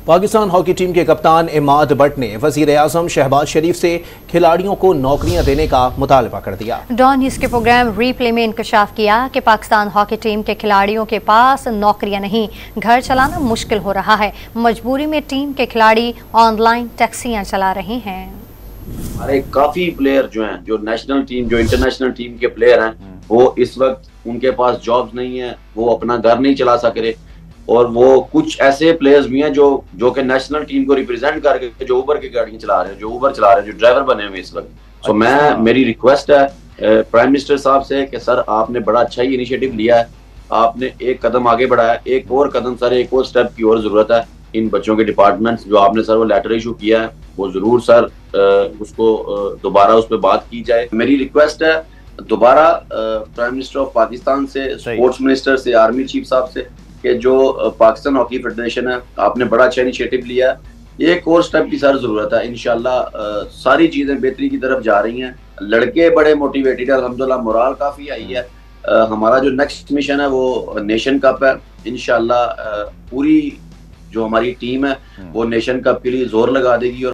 Pakistan hockey team के कप्तान Imad but ने वज़ीर-ए-आज़म शहबाज शरीफ से खिलाड़ियों को नौकरियां देने का मुतालबा कर दिया। डॉन न्यूज़ के प्रोग्राम रीप्ले में इंकशाफ किया कि पाकिस्तान हॉकी टीम के खिलाड़ियों के पास नौकरियां नहीं, घर चलाना मुश्किल हो रहा है। मजबूरी में टीम के खिलाड़ी ऑनलाइन टैक्सियां चला रहे हैं। हमारे काफी प्लेयर जो हैं, जो नेशनल टीम, जो इंटरनेशनल टीम के प्लेयर हैं, वो इस वक्त उनके पास जॉब्स नहीं है, वो अपना घर नहीं चला सक रहे। और वो कुछ ऐसे प्लेयर्स भी हैं जो कि नेशनल टीम को रिप्रेजेंट करके जो ऊबर की गाड़ियां चला रहे हैं, जो ड्राइवर बने हुए इस वक्त। तो मेरी रिक्वेस्ट है प्राइम मिनिस्टर साहब से कि सर आपने बड़ा अच्छा ही इनिशिएटिव लिया है, आपने एक कदम आगे बढ़ाया, एक और कदम सर, एक और स्टेप की और जरूरत है। इन बच्चों के डिपार्टमेंट्स जो आपने सर वो लेटर इशू किया है, वो जरूर सर उसको दोबारा उस पर बात की जाए। मेरी रिक्वेस्ट है दोबारा प्राइम मिनिस्टर ऑफ पाकिस्तान से, स्पोर्ट्स मिनिस्टर से, आर्मी चीफ साहब से कि जो पाकिस्तान हॉकी फेडरेशन है, आपने बड़ा अच्छा इनिशिएटिव लिया है, एक और स्टेप की सर जरूरत है। इंशाल्लाह सारी चीजें बेहतरी की तरफ जा रही हैं, लड़के बड़े मोटिवेटेड है, अल्हम्दुलिल्लाह मोराल काफी आई है। हमारा जो नेक्स्ट मिशन है वो नेशन कप है। इंशाल्लाह पूरी जो हमारी टीम है वो नेशन कप के लिए जोर लगा देगी और